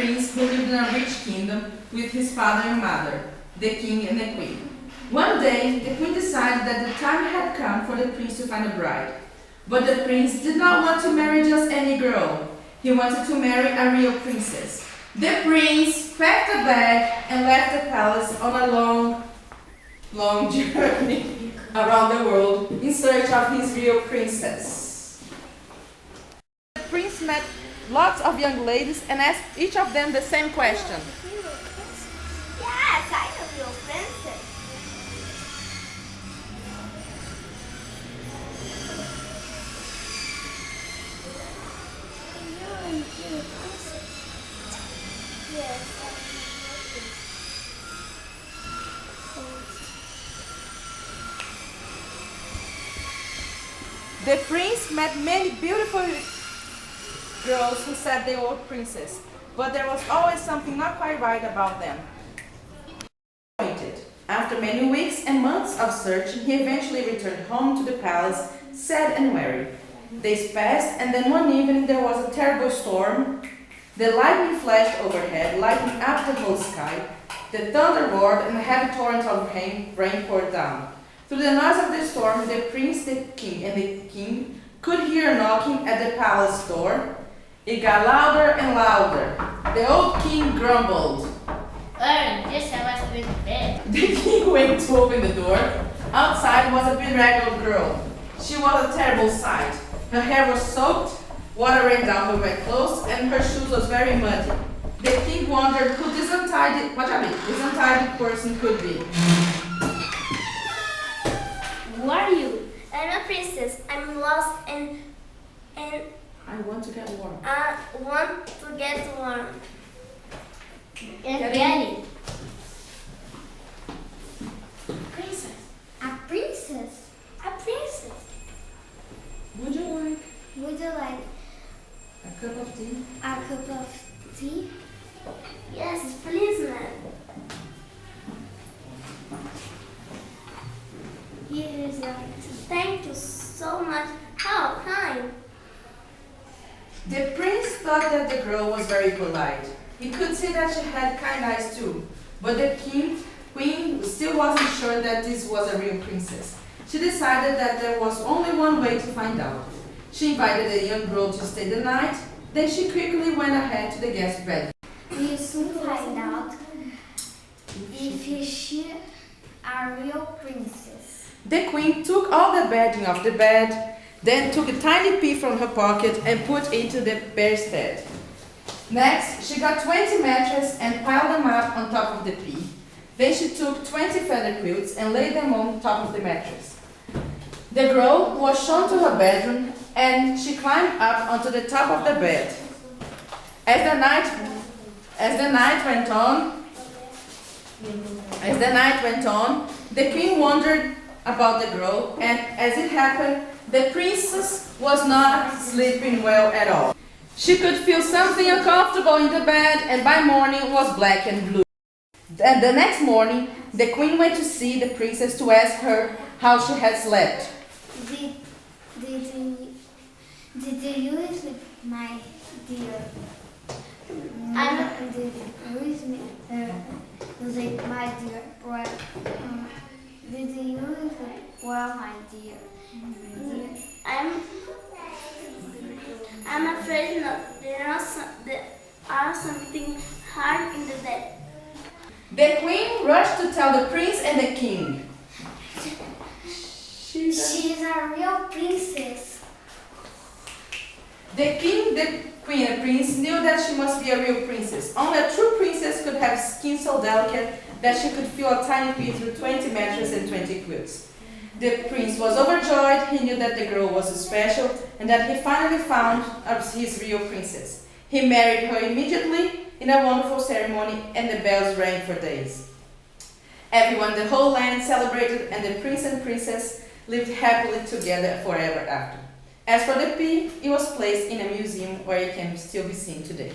prince who lived in a rich kingdom with his father and mother, the king and the queen. One day, the queen decided that the time had come for the prince to find a bride. But the prince did not want to marry just any girl. He wanted to marry a real princess. The prince packed a bag and left the palace on a long journey around the world in search of his real princess. The prince met lots of young ladies and asked each of them the same question. Yes, I know real princess. Yes, The prince met many beautiful girls who said they were princesses, but there was always something not quite right about them. After many weeks and months of searching, he eventually returned home to the palace, sad and weary. Days passed, and then one evening there was a terrible storm. The lightning flashed overhead, lighting up the whole sky. The thunder roared, and a heavy torrent of rain poured down. Through the noise of the storm, the prince, the king, and the king could hear knocking at the palace door. It got louder and louder. The old king grumbled. just I was going to bed. The king went to open the door. Outside was a bedraggled girl. She was a terrible sight. Her hair was soaked, water ran down her wet clothes, and her shoes was very muddy. The king wondered who this untidy person could be. Who are you? I'm a princess. I'm lost and I want to get warm. I want to get warm. Get it. Princess. A princess. A princess. Would you like a cup of tea? A cup of tea? Yes, please, ma'am. Here is your tea. Thank you so much. How kind. The prince thought that the girl was very polite. He could see that she had kind eyes too, but the queen still wasn't sure that this was a real princess. She decided that there was only one way to find out. She invited the young girl to stay the night, then she quickly went ahead to the guest bedroom. We'll soon find out if she a real princess. The queen took all the bedding off the bed, then took a tiny pea from her pocket and put into the bedstead. Next, she got 20 mattresses and piled them up on top of the pea. Then she took 20 feather quilts and laid them on top of the mattress. The girl was shown to her bedroom and she climbed up onto the top of the bed. As the night went on, the queen wondered about the girl, and as it happened, the princess was not sleeping well at all. She could feel something uncomfortable in the bed, and by morning it was black and blue. And the next morning, the queen went to see the princess to ask her how she had slept. Did you sleep, my dear? Did you sleep, my dear? Did you sleep well, my dear? I'm afraid not. There are something hard in the bed. The queen rushed to tell the prince and the king. She's a real princess. The king, the queen, and prince knew that she must be a real princess. Only a true princess could have skin so delicate that she could feel a tiny pea through 20 mattresses and 20 quilts. The prince was overjoyed. He knew that the girl was special and that he finally found his real princess. He married her immediately in a wonderful ceremony, and the bells rang for days. Everyone in the whole land celebrated, and the prince and princess lived happily together forever after. As for the pea, it was placed in a museum where it can still be seen today.